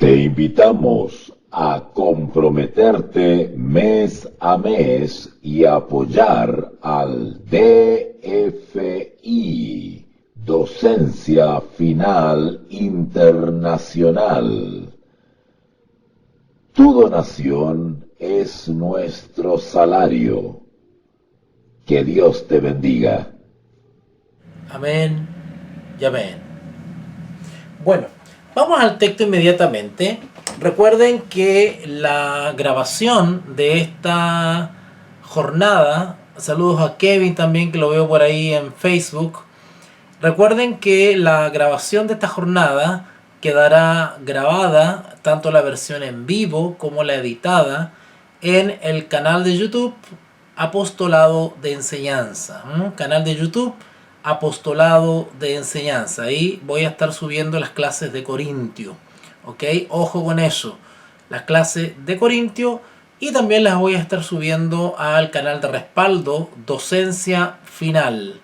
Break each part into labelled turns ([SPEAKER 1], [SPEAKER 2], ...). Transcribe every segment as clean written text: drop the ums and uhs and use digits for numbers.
[SPEAKER 1] Te invitamos a comprometerte mes a mes y apoyar al DFI, Docencia Final Internacional. Tu donación es nuestro salario. Que Dios te bendiga.
[SPEAKER 2] Amén y amén. Bueno, vamos al texto inmediatamente. Recuerden que la grabación de esta jornada, saludos a Kevin también que lo veo por ahí en Facebook. Recuerden que la grabación de esta jornada quedará grabada, tanto la versión en vivo como la editada, en el canal de YouTube Apostolado de Enseñanza. Canal de YouTube Apostolado de Enseñanza. Ahí voy a estar subiendo las clases de Corintio. ¿Ok? Ojo con eso. Las clases de Corintio, y también las voy a estar subiendo al canal de respaldo Docencia Final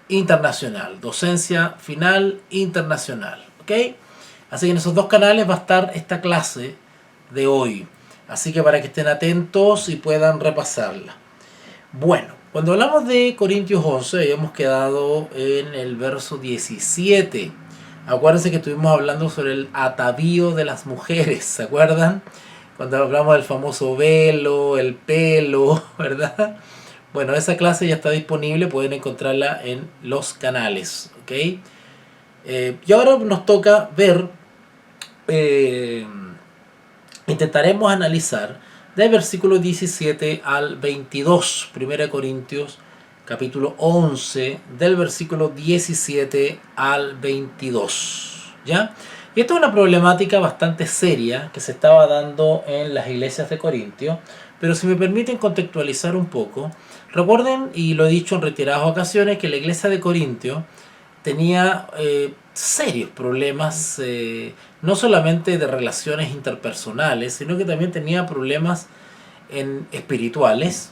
[SPEAKER 2] Internacional. Docencia Final Internacional. ¿Ok? Así que en esos dos canales va a estar esta clase de hoy. Así que para que estén atentos y puedan repasarla. Bueno, cuando hablamos de Corintios 11, habíamos quedado en el verso 17. Acuérdense que estuvimos hablando sobre el atavío de las mujeres, ¿se acuerdan? Cuando hablamos del famoso velo, el pelo, ¿verdad? Bueno, esa clase ya está disponible, pueden encontrarla en los canales, ¿ok? Y ahora nos toca ver, eh, intentaremos analizar del versículo 17 al 22, 1 Corintios capítulo 11, del versículo 17 al 22, ¿ya? Y esto es una problemática bastante seria que se estaba dando en las iglesias de Corintio, pero si me permiten contextualizar un poco, recuerden, y lo he dicho en reiteradas ocasiones, que la iglesia de Corintio tenía serios problemas, no solamente de relaciones interpersonales, sino que también tenía problemas espirituales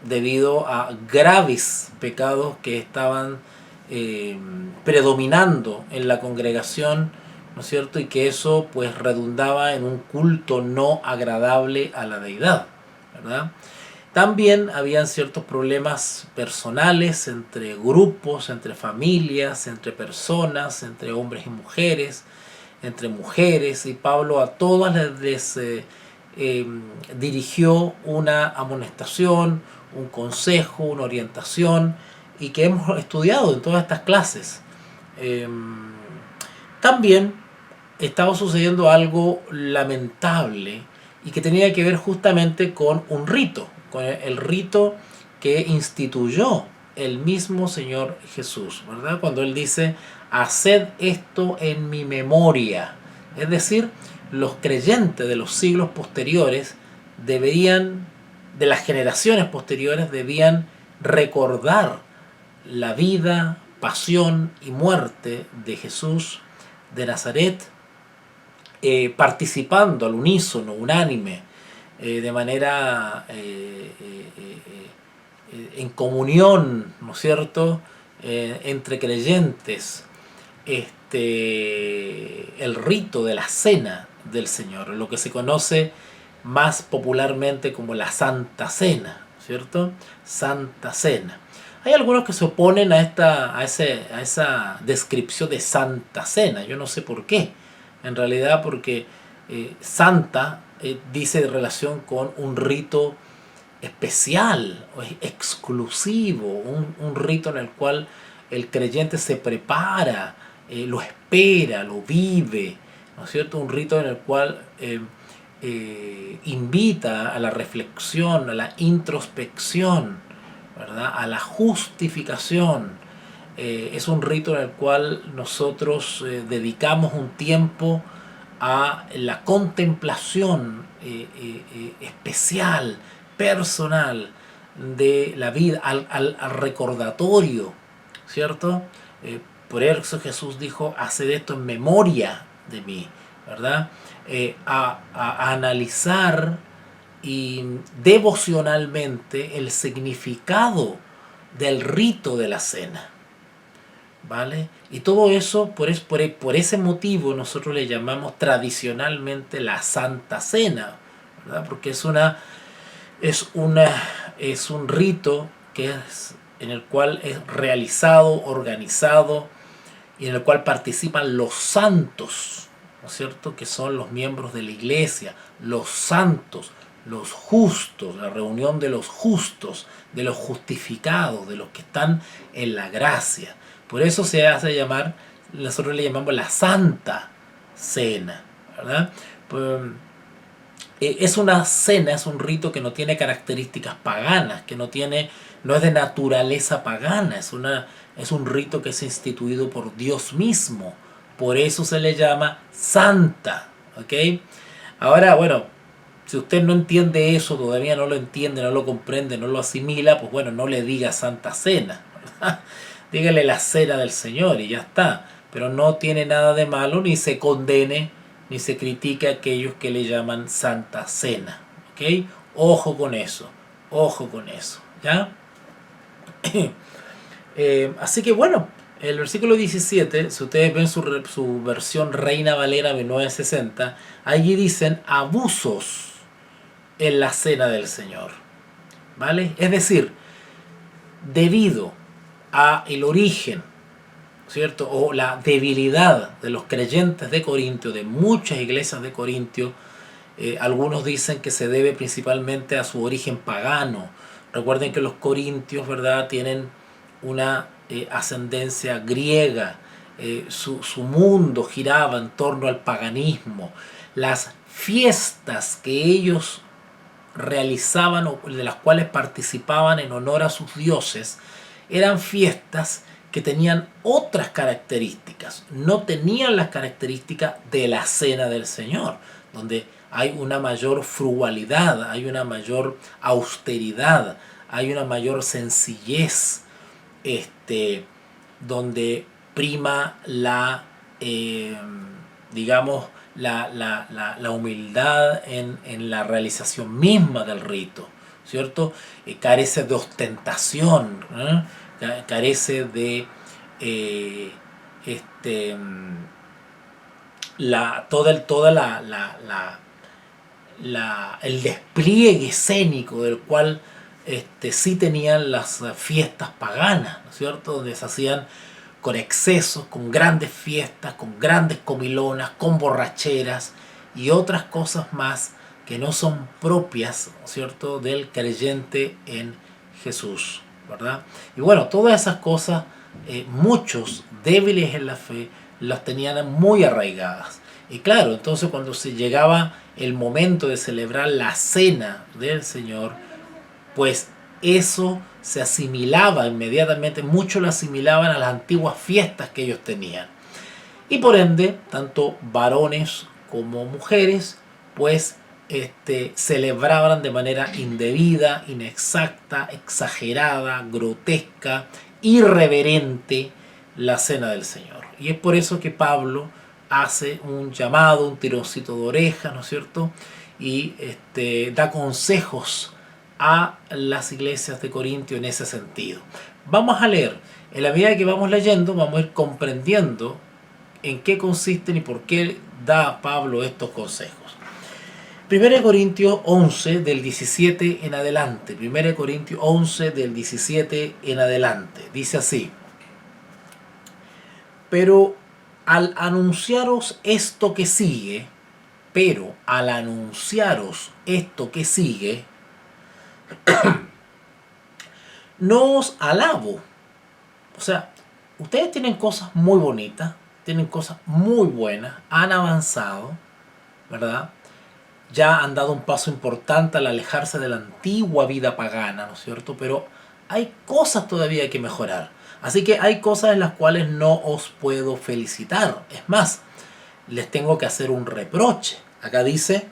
[SPEAKER 2] debido a graves pecados que estaban predominando en la congregación, ¿no es cierto? Y que eso pues redundaba en un culto no agradable a la deidad, ¿verdad? También habían ciertos problemas personales entre grupos, entre familias, entre personas, entre hombres y mujeres, entre mujeres, y Pablo a todas les dirigió una amonestación, un consejo, una orientación, y que hemos estudiado en todas estas clases. También estaba sucediendo algo lamentable y que tenía que ver justamente con un rito, con el rito que instituyó el mismo Señor Jesús, ¿verdad? Cuando Él dice, haced esto en mi memoria. Es decir, los creyentes de los siglos posteriores deberían, de las generaciones posteriores, debían recordar la vida, pasión y muerte de Jesús de Nazaret, participando al unísono, unánime, de manera en comunión, ¿no es cierto?, entre creyentes, el rito de la cena del Señor, lo que se conoce más popularmente como la Santa Cena, ¿cierto? Santa Cena. Hay algunos que se oponen a esa descripción de Santa Cena. Yo no sé por qué. En realidad porque Santa dice de relación con un rito especial, exclusivo, un rito en el cual el creyente se prepara, lo espera, lo vive, ¿no es cierto? Un rito en el cual invita a la reflexión, a la introspección, ¿verdad? A la justificación. Es un rito en el cual nosotros dedicamos un tiempo a la contemplación especial, personal de la vida, al recordatorio, ¿cierto? Por eso Jesús dijo, haced esto en memoria de mí, ¿verdad? A analizar y devocionalmente el significado del rito de la cena. ¿vale? Y todo eso, por ese motivo, nosotros le llamamos tradicionalmente la Santa Cena, ¿verdad? Porque es es un rito en el cual es realizado, organizado y en el cual participan los santos, ¿no es cierto? Que son los miembros de la iglesia, los santos, los justos, la reunión de los justos, de los justificados, de los que están en la gracia. Por eso se hace llamar, nosotros le llamamos la Santa Cena, ¿verdad? Pues, es una cena, es un rito que no tiene características paganas, no es de naturaleza pagana, es un rito que es instituido por Dios mismo. Por eso se le llama santa, ¿ok? Ahora, bueno, si usted no entiende eso, todavía no lo entiende, no lo comprende, no lo asimila, pues bueno, no le diga Santa Cena, ¿verdad? Dígale la cena del Señor y ya está. Pero no tiene nada de malo, ni se condene, ni se critique a aquellos que le llaman Santa Cena. ¿Ok? Ojo con eso, ¿ya? Así que bueno, el versículo 17, si ustedes ven su versión Reina Valera 1960, allí dicen abusos en la cena del Señor, ¿vale? Es decir, debido a el origen, ¿cierto? O la debilidad de los creyentes de Corintio, de muchas iglesias de Corintio, algunos dicen que se debe principalmente a su origen pagano. Recuerden que los corintios, ¿verdad?, tienen una ascendencia griega. Su mundo giraba en torno al paganismo. Las fiestas que ellos realizaban o de las cuales participaban en honor a sus dioses eran fiestas que tenían otras características, no tenían las características de la cena del Señor, donde hay una mayor frugalidad, hay una mayor austeridad, hay una mayor sencillez, donde prima digamos, la humildad en la realización misma del rito, ¿cierto? Carece de ostentación, ¿eh? Carece de el despliegue escénico del cual sí tenían las fiestas paganas, ¿no es cierto? Donde se hacían con excesos, con grandes fiestas, con grandes comilonas, con borracheras y otras cosas más que no son propias, ¿no es cierto?, del creyente en Jesús, ¿verdad? Y bueno, todas esas cosas, muchos débiles en la fe las tenían muy arraigadas. Y claro, entonces cuando se llegaba el momento de celebrar la cena del Señor, pues eso se asimilaba inmediatamente, muchos lo asimilaban a las antiguas fiestas que ellos tenían. Y por ende, tanto varones como mujeres, pues celebraban de manera indebida, inexacta, exagerada, grotesca, irreverente la cena del Señor. Y es por eso que Pablo hace un llamado, un tironcito de oreja, ¿no es cierto? Y da consejos a las iglesias de Corintio en ese sentido. Vamos a leer. En la medida que vamos leyendo, vamos a ir comprendiendo en qué consisten y por qué da Pablo estos consejos. 1 Corintios 11 del 17 en adelante. 1 Corintios 11 del 17 en adelante. Dice así: pero al anunciaros esto que sigue, no os alabo. O sea, ustedes tienen cosas muy bonitas, tienen cosas muy buenas, han avanzado, ¿verdad? Ya han dado un paso importante al alejarse de la antigua vida pagana, ¿no es cierto? Pero hay cosas todavía que mejorar. Así que hay cosas en las cuales no os puedo felicitar. Es más, les tengo que hacer un reproche. Acá dice: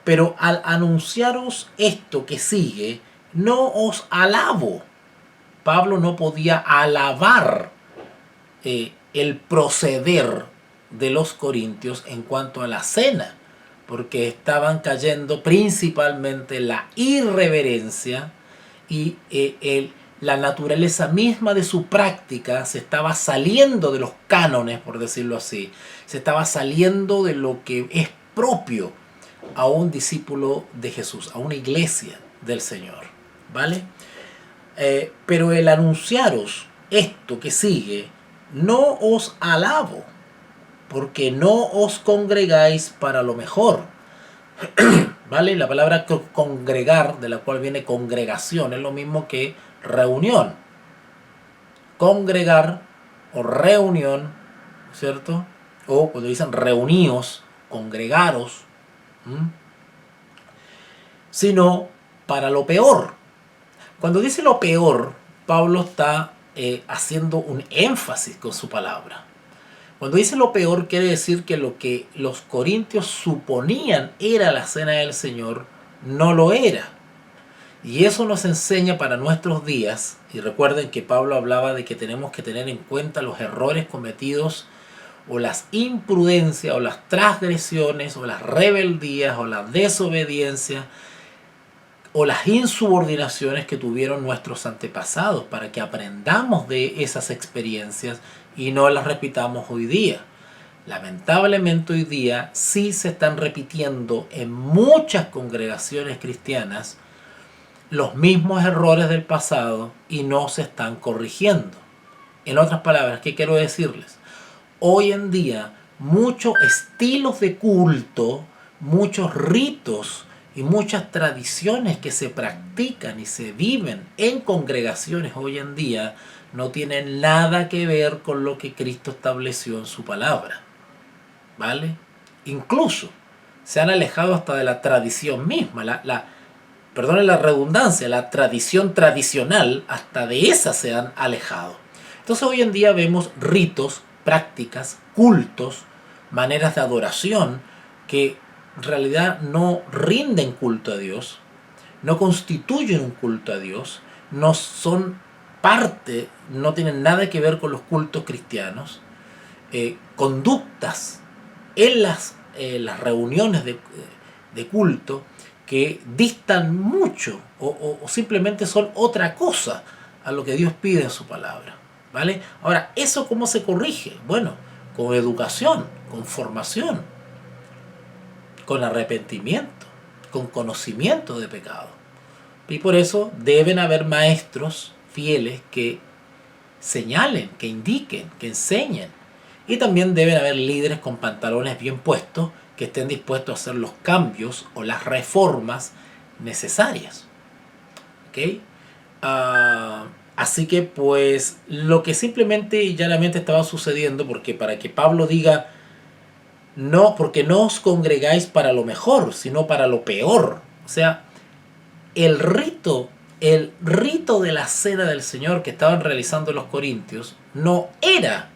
[SPEAKER 2] pero al anunciaros esto que sigue, no os alabo. Pablo no podía alabar el proceder de los corintios en cuanto a la cena, porque estaban cayendo principalmente en la irreverencia y la naturaleza misma de su práctica se estaba saliendo de los cánones, por decirlo así. Se estaba saliendo de lo que es propio a un discípulo de Jesús, a una iglesia del Señor. ¿Vale? Pero el anunciaros esto que sigue, no os alabo, porque no os congregáis para lo mejor. ¿Vale? La palabra congregar, de la cual viene congregación, es lo mismo que reunión. Congregar o reunión, ¿cierto? O cuando dicen reuníos, congregaros, sino para lo peor. Cuando dice lo peor, Pablo está haciendo un énfasis con su palabra. Cuando dice lo peor, quiere decir que lo que los corintios suponían era la cena del Señor, no lo era. Y eso nos enseña para nuestros días, y recuerden que Pablo hablaba de que tenemos que tener en cuenta los errores cometidos, o las imprudencias, o las transgresiones, o las rebeldías, o la desobediencia, o las insubordinaciones que tuvieron nuestros antepasados, para que aprendamos de esas experiencias y no las repitamos hoy día. Lamentablemente hoy día sí se están repitiendo en muchas congregaciones cristianas los mismos errores del pasado y no se están corrigiendo. En otras palabras, ¿qué quiero decirles? Hoy en día muchos estilos de culto, muchos ritos y muchas tradiciones que se practican y se viven en congregaciones hoy en día no tienen nada que ver con lo que Cristo estableció en su palabra. ¿Vale? Incluso se han alejado hasta de la tradición misma, perdonen la redundancia, la tradición tradicional, hasta de esa se han alejado. Entonces hoy en día vemos ritos, prácticas, cultos, maneras de adoración que en realidad no rinden culto a Dios, no constituyen un culto a Dios, no son parte, no tienen nada que ver con los cultos cristianos, conductas en las reuniones de culto que distan mucho o simplemente son otra cosa a lo que Dios pide en su palabra. ¿Vale? Ahora, ¿eso cómo se corrige? Bueno, con educación, con formación, con arrepentimiento, con conocimiento de pecado. Y por eso deben haber maestros fieles que señalen, que indiquen, que enseñen. Y también deben haber líderes con pantalones bien puestos que estén dispuestos a hacer los cambios o las reformas necesarias. ¿Ok? Así que pues lo que simplemente y llanamente estaba sucediendo, porque para que Pablo diga no, porque no os congregáis para lo mejor, sino para lo peor. O sea, el rito de la cena del Señor que estaban realizando los corintios no era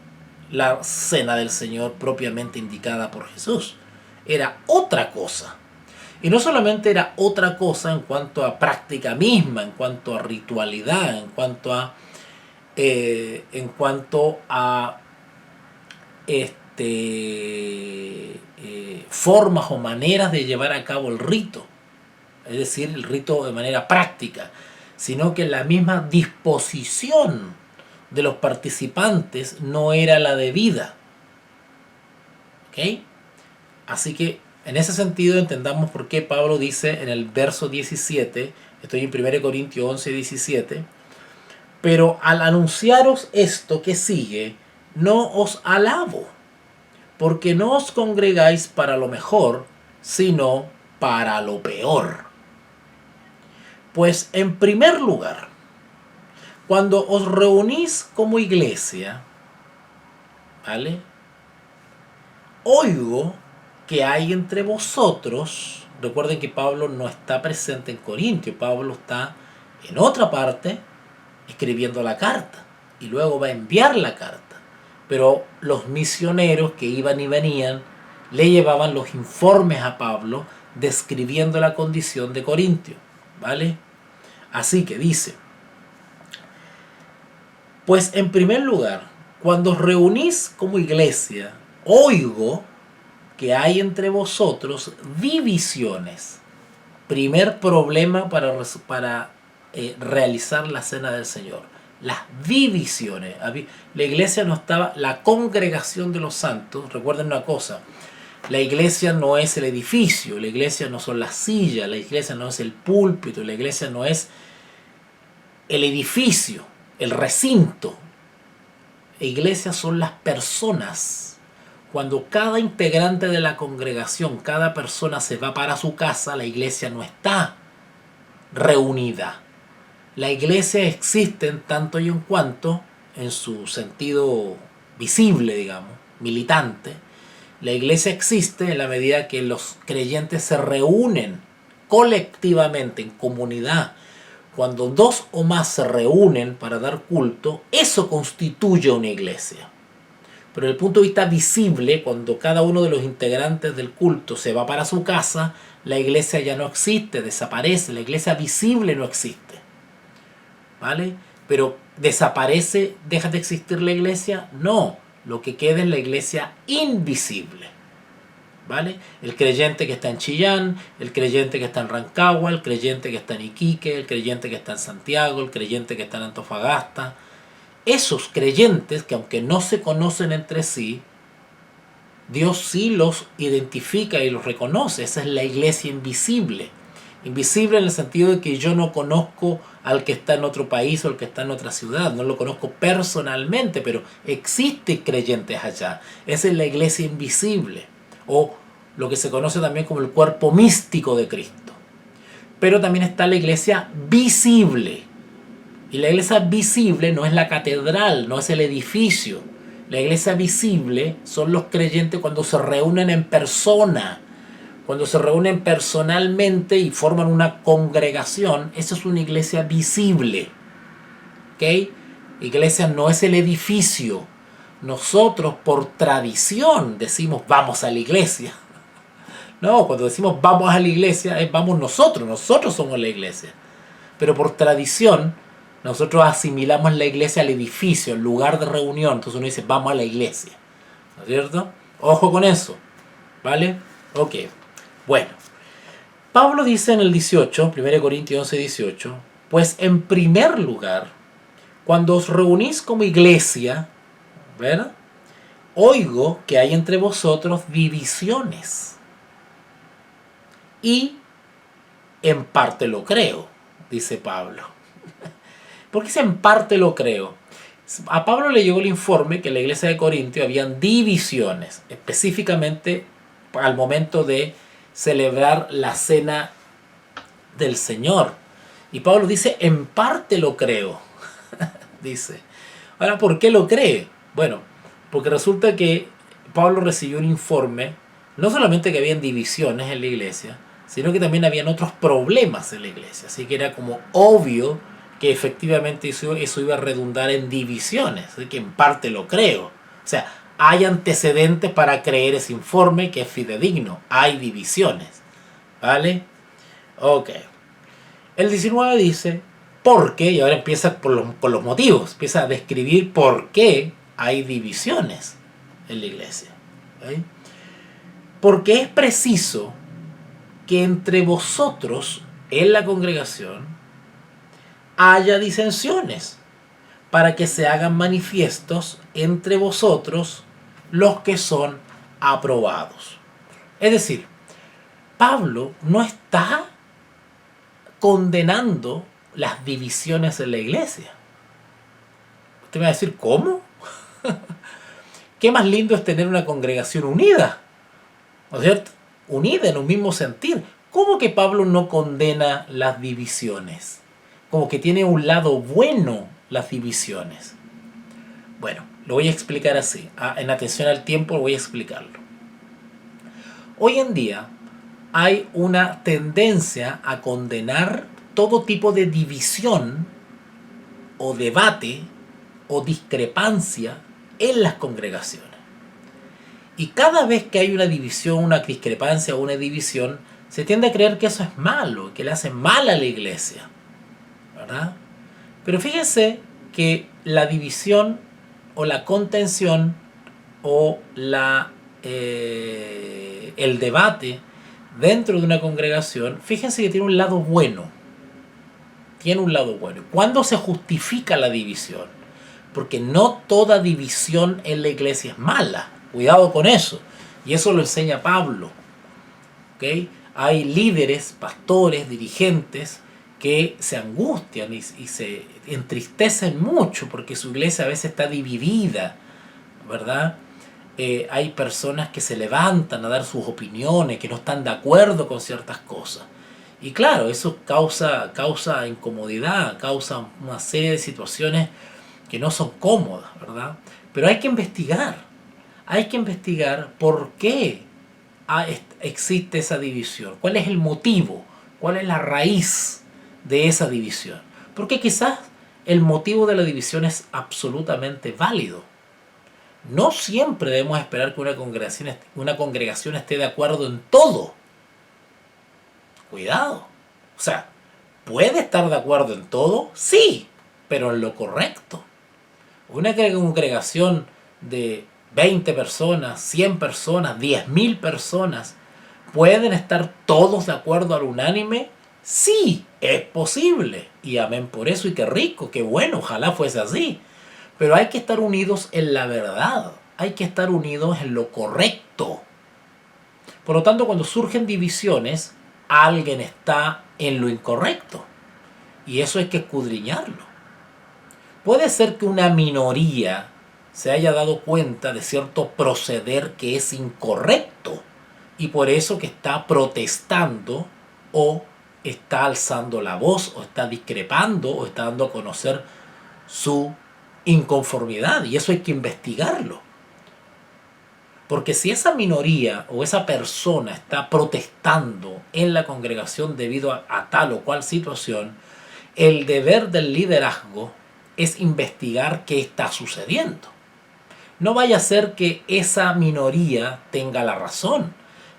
[SPEAKER 2] la cena del Señor propiamente indicada por Jesús. Era otra cosa. Y no solamente era otra cosa en cuanto a práctica misma, en cuanto a ritualidad, en cuanto a formas o maneras de llevar a cabo el rito, es decir, el rito de manera práctica, sino que la misma disposición de los participantes no era la debida. ¿Ok? Así que en ese sentido entendamos por qué Pablo dice en el verso 17, estoy en 1 Corintios 11, 17, pero al anunciaros esto que sigue, no os alabo, porque no os congregáis para lo mejor, sino para lo peor. Pues en primer lugar, cuando os reunís como iglesia, ¿vale? Oigo que hay entre vosotros, recuerden que Pablo no está presente en Corintio, Pablo está en otra parte escribiendo la carta y luego va a enviar la carta. Pero los misioneros que iban y venían le llevaban los informes a Pablo describiendo la condición de Corintio, ¿vale? Así que dice, pues en primer lugar, cuando os reunís como iglesia, oigo que hay entre vosotros divisiones. Primer problema para realizar la cena del Señor. Las divisiones. La iglesia no estaba, la congregación de los santos, recuerden una cosa, la iglesia no es el edificio, la iglesia no son las sillas, la iglesia no es el púlpito, la iglesia no es el edificio, el recinto. La iglesia son las personas. Cuando cada integrante de la congregación, cada persona se va para su casa, la iglesia no está reunida. La iglesia existe en tanto y en cuanto, en su sentido visible, digamos, militante, la iglesia existe en la medida que los creyentes se reúnen colectivamente, en comunidad. Cuando dos o más se reúnen para dar culto, eso constituye una iglesia. Pero desde el punto de vista visible, cuando cada uno de los integrantes del culto se va para su casa, la iglesia ya no existe, desaparece, la iglesia visible no existe. ¿Vale? Pero ¿desaparece, deja de existir la iglesia? No, lo que queda es la iglesia invisible. ¿Vale? El creyente que está en Chillán, el creyente que está en Rancagua, el creyente que está en Iquique, el creyente que está en Santiago, el creyente que está en Antofagasta. Esos creyentes que aunque no se conocen entre sí, Dios sí los identifica y los reconoce. Esa es la iglesia invisible. Invisible en el sentido de que yo no conozco al que está en otro país o al que está en otra ciudad, no lo conozco personalmente, pero existen creyentes allá. Esa es la iglesia invisible, o lo que se conoce también como el cuerpo místico de Cristo. Pero también está la iglesia visible, y la iglesia visible no es la catedral, no es el edificio. La iglesia visible son los creyentes cuando se reúnen en persona, cuando se reúnen personalmente y forman una congregación. Eso es una iglesia visible. ¿Ok? Iglesia no es el edificio. Nosotros por tradición decimos vamos a la iglesia. No, cuando decimos vamos a la iglesia es vamos nosotros somos la iglesia. Pero por tradición nosotros asimilamos la iglesia al edificio, al lugar de reunión. Entonces uno dice vamos a la iglesia. ¿No es cierto? Ojo con eso. ¿Vale? Ok. Bueno, Pablo dice en el 18, 1 Corintios 11, 18, pues en primer lugar, cuando os reunís como iglesia, ¿verdad? Oigo que hay entre vosotros divisiones. Y en parte lo creo, dice Pablo. ¿Por qué dice en parte lo creo? A Pablo le llegó el informe que en la iglesia de Corintio habían divisiones, específicamente al momento de celebrar la cena del Señor. Y Pablo dice, en parte lo creo. Dice. Ahora, ¿por qué lo cree? Bueno, porque resulta que Pablo recibió un informe, no solamente que habían divisiones en la iglesia, sino que también habían otros problemas en la iglesia. Así que era como obvio que efectivamente eso iba a redundar en divisiones. Así que en parte lo creo. O sea, hay antecedentes para creer ese informe que es fidedigno. Hay divisiones. ¿Vale? Ok. El 19 dice, ¿por qué? Y ahora empieza con los motivos. Empieza a describir por qué hay divisiones en la iglesia. ¿Vale? Porque es preciso que entre vosotros, en la congregación, haya disensiones, para que se hagan manifiestos entre vosotros los que son aprobados. Es decir, Pablo no está condenando las divisiones en la iglesia. Usted me va a decir, ¿cómo? Qué más lindo es tener una congregación unida, ¿no es cierto? Unida en un mismo sentir. ¿Cómo que Pablo no condena las divisiones? Como que tiene un lado bueno las divisiones. Bueno, lo voy a explicar así. En atención al tiempo voy a explicarlo. Hoy en día hay una tendencia a condenar todo tipo de división o debate o discrepancia en las congregaciones. Y cada vez que hay una división, una discrepancia o una división, se tiende a creer que eso es malo, que le hace mal a la iglesia, ¿verdad? Pero fíjense que la división o la contención o el debate dentro de una congregación, fíjense que tiene un lado bueno. tiene un lado bueno. ¿Cuándo se justifica la división? Porque no toda división en la iglesia es mala. Cuidado con eso. Y eso lo enseña Pablo. ¿Okay? Hay líderes, pastores, dirigentes que se angustian y se entristecen mucho porque su iglesia a veces está dividida, ¿verdad? Hay personas que se levantan a dar sus opiniones, que no están de acuerdo con ciertas cosas. Y claro, eso causa incomodidad, causa una serie de situaciones que no son cómodas, ¿verdad? Pero hay que investigar por qué existe esa división, cuál es el motivo, cuál es la raíz de esa división. Porque quizás el motivo de la división es absolutamente válido. No siempre debemos esperar que una congregación esté de acuerdo en todo. Cuidado. O sea, ¿puede estar de acuerdo en todo? Sí, pero en lo correcto. Una congregación de 20 personas, 100 personas, 10.000 personas, ¿pueden estar todos de acuerdo al unánime? Sí, es posible. Y amén por eso, y qué rico, qué bueno, ojalá fuese así. Pero hay que estar unidos en la verdad, hay que estar unidos en lo correcto. Por lo tanto, cuando surgen divisiones, alguien está en lo incorrecto. Y eso hay que escudriñarlo. Puede ser que una minoría se haya dado cuenta de cierto proceder que es incorrecto y por eso que está protestando o está alzando la voz o está discrepando o está dando a conocer su inconformidad, y eso hay que investigarlo. Porque si esa minoría o esa persona está protestando en la congregación debido a tal o cual situación, el deber del liderazgo es investigar qué está sucediendo. No vaya a ser que esa minoría tenga la razón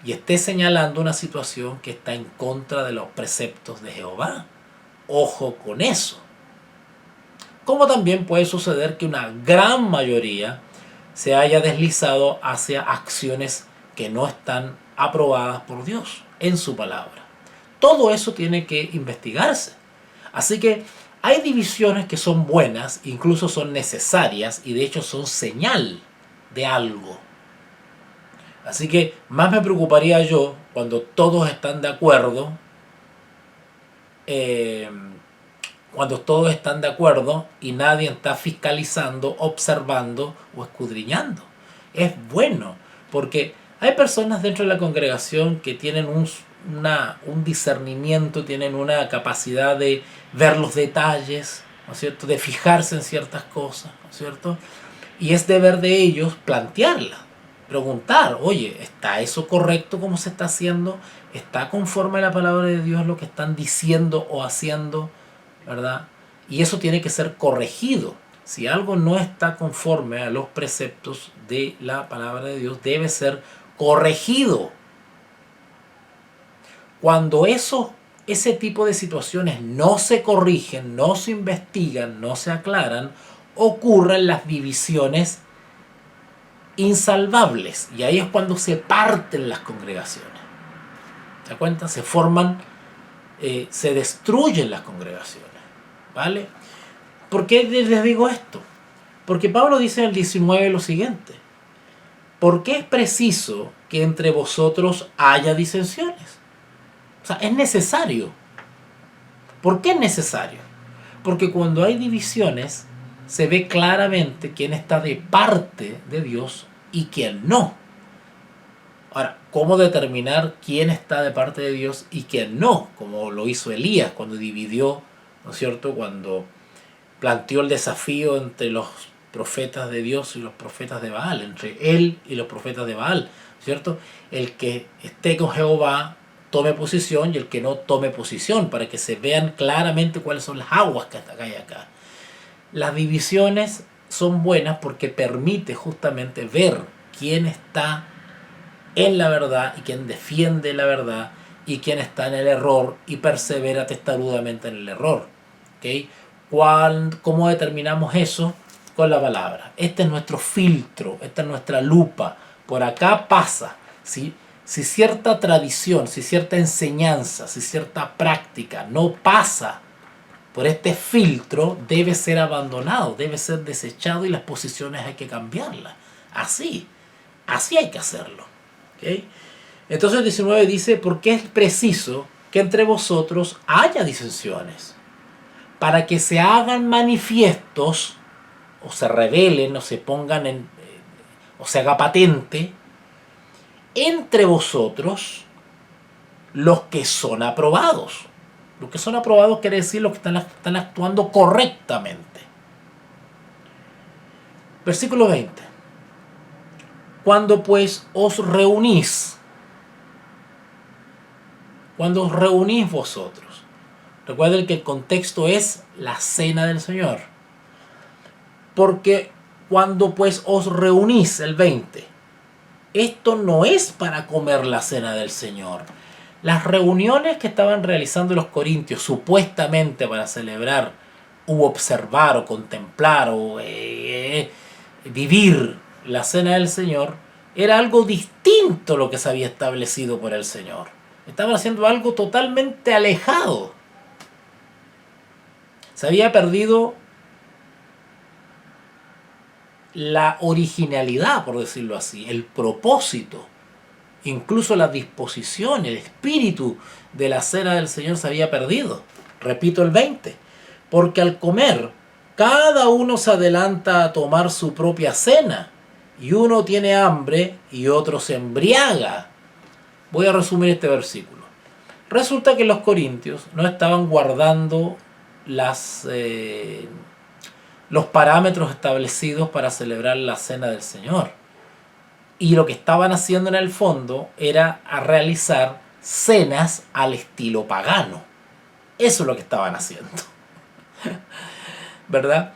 [SPEAKER 2] y esté señalando una situación que está en contra de los preceptos de Jehová. Ojo con eso. Como también puede suceder que una gran mayoría se haya deslizado hacia acciones que no están aprobadas por Dios en su palabra. Todo eso tiene que investigarse. Así que hay divisiones que son buenas, incluso son necesarias y de hecho son señal de algo. Así que más me preocuparía yo cuando todos están de acuerdo, y nadie está fiscalizando, observando o escudriñando. Es bueno, porque hay personas dentro de la congregación que tienen un discernimiento, tienen una capacidad de ver los detalles, ¿no es cierto?, de fijarse en ciertas cosas, ¿no es cierto? Y es deber de ellos plantearla, preguntar, oye, ¿está eso correcto como se está haciendo? ¿Está conforme a la palabra de Dios lo que están diciendo o haciendo? ¿Verdad? Y eso tiene que ser corregido. Si algo no está conforme a los preceptos de la palabra de Dios, debe ser corregido. Cuando ese tipo de situaciones no se corrigen, no se investigan, no se aclaran, ocurren las divisiones insalvables. Y ahí es cuando se parten las congregaciones. ¿Se dan cuenta? Se forman, se destruyen las congregaciones. ¿Vale? ¿Por qué les digo esto? Porque Pablo dice en el 19 lo siguiente: ¿por qué es preciso que entre vosotros haya disensiones? O sea, es necesario. ¿Por qué es necesario? Porque cuando hay divisiones se ve claramente quién está de parte de Dios y quién no. Ahora, ¿cómo determinar quién está de parte de Dios y quién no? Como lo hizo Elías cuando dividió, ¿no es cierto?, cuando planteó el desafío entre los profetas de Dios y los profetas de Baal, entre él y los profetas de Baal, ¿cierto? El que esté con Jehová tome posición y el que no tome posición, para que se vean claramente cuáles son las aguas que hay acá. Las divisiones son buenas porque permite justamente ver quién está en la verdad y quién defiende la verdad y quién está en el error y persevera testarudamente en el error. ¿Okay? ¿Cómo determinamos eso? Con la palabra. Este es nuestro filtro, esta es nuestra lupa. Por acá pasa. Si cierta tradición, si cierta enseñanza, si cierta práctica no pasa por este filtro, debe ser abandonado, debe ser desechado y las posiciones hay que cambiarlas. Así hay que hacerlo. ¿Okay? Entonces el 19 dice, porque es preciso que entre vosotros haya disensiones, para que se hagan manifiestos, o se revelen, o se pongan o se haga patente, entre vosotros los que son aprobados. Los que son aprobados quiere decir los que están actuando correctamente. Versículo 20. Cuando pues os reunís vosotros, recuerden que el contexto es la cena del Señor. Porque cuando pues os reunís, el 20, esto no es para comer la cena del Señor. Las reuniones que estaban realizando los corintios supuestamente para celebrar u observar o contemplar o vivir la cena del Señor era algo distinto a lo que se había establecido por el Señor. Estaban haciendo algo totalmente alejado. Se había perdido la originalidad, por decirlo así, el propósito, incluso la disposición, el espíritu de la cena del Señor se había perdido. Repito el 20, porque al comer, cada uno se adelanta a tomar su propia cena, y uno tiene hambre y otro se embriaga. Voy a resumir este versículo. Resulta que los corintios no estaban guardando los parámetros establecidos para celebrar la cena del Señor. Y lo que estaban haciendo en el fondo era a realizar cenas al estilo pagano. Eso es lo que estaban haciendo. ¿Verdad?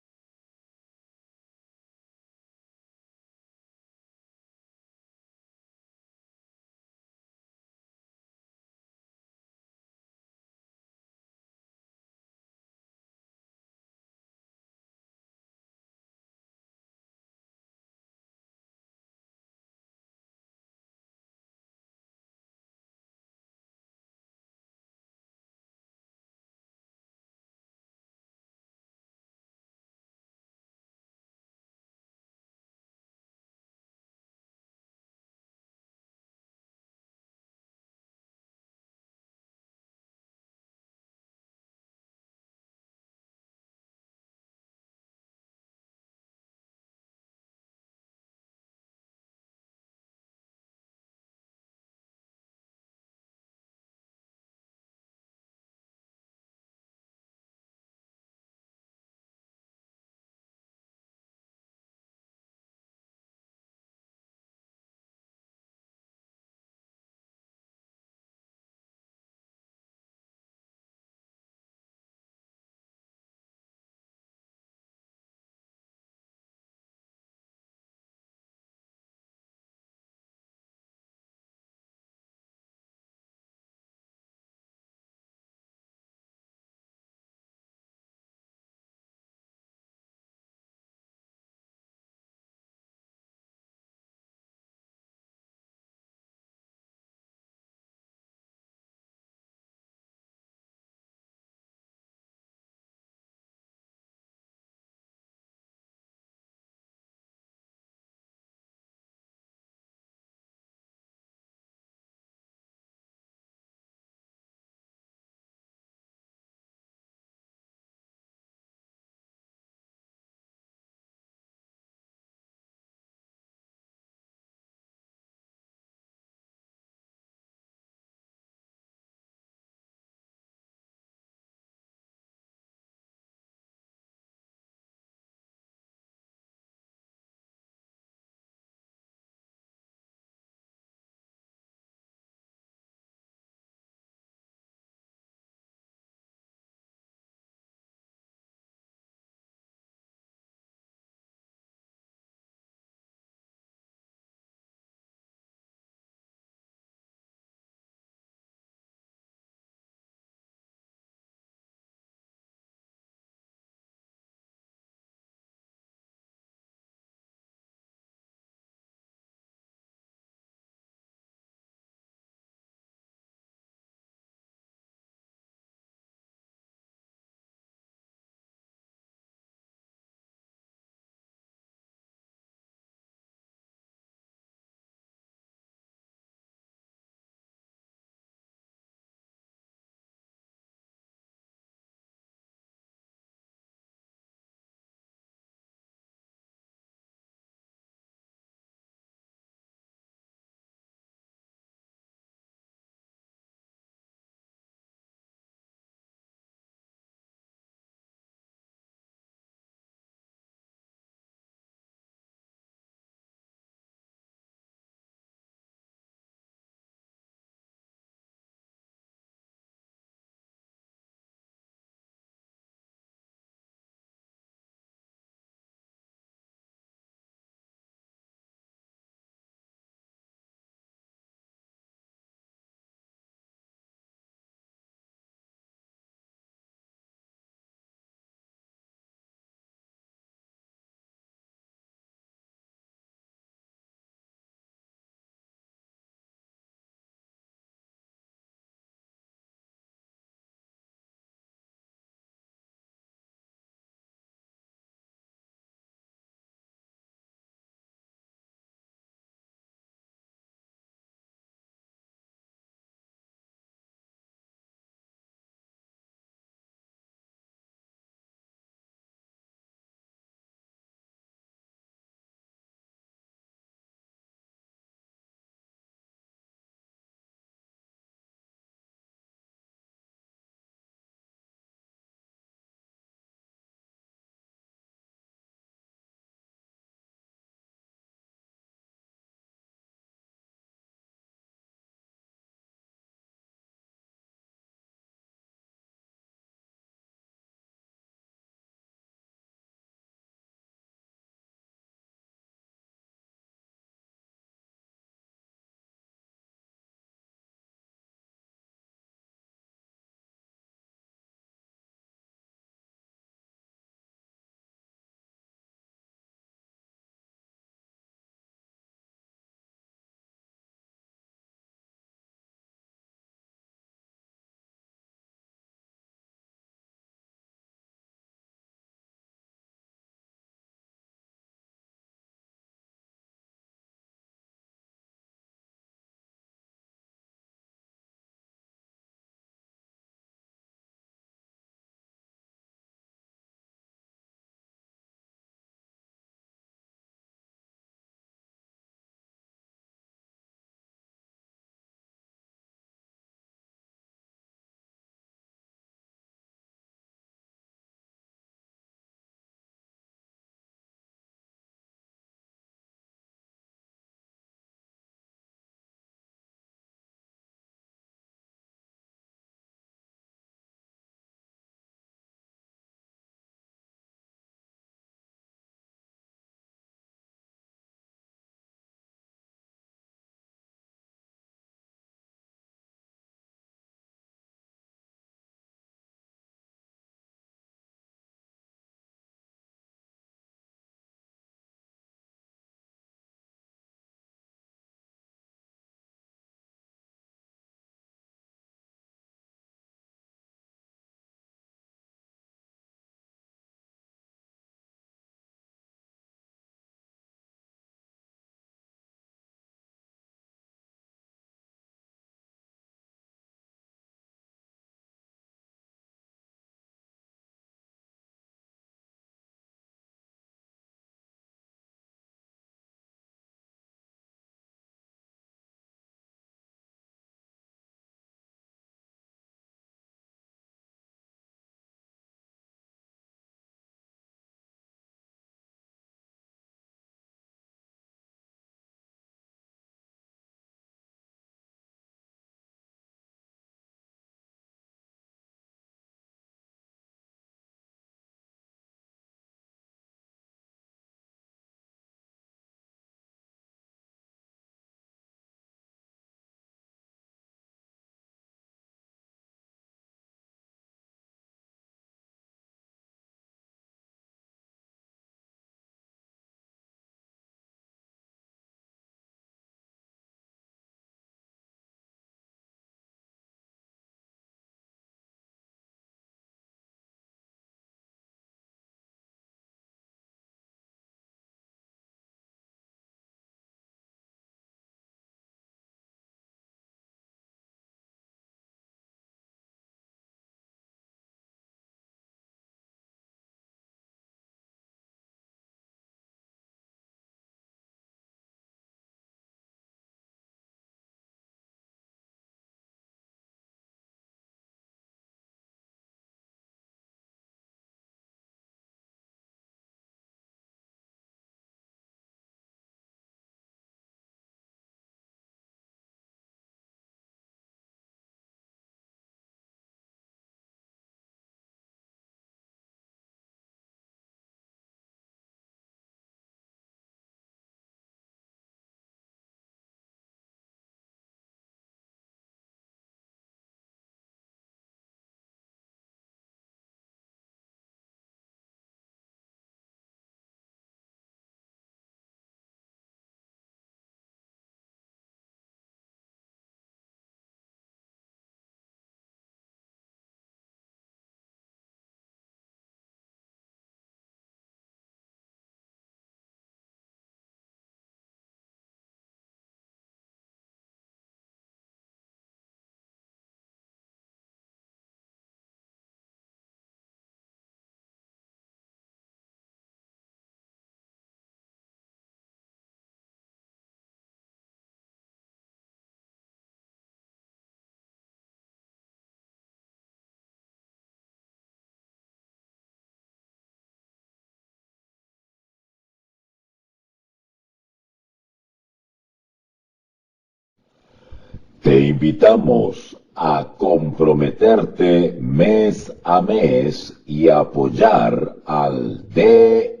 [SPEAKER 1] Te invitamos a comprometerte mes a mes y apoyar al DFI,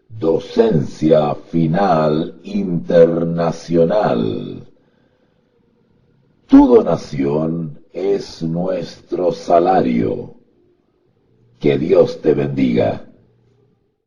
[SPEAKER 1] Docencia Final Internacional. Tu donación es nuestro salario. Que Dios te bendiga.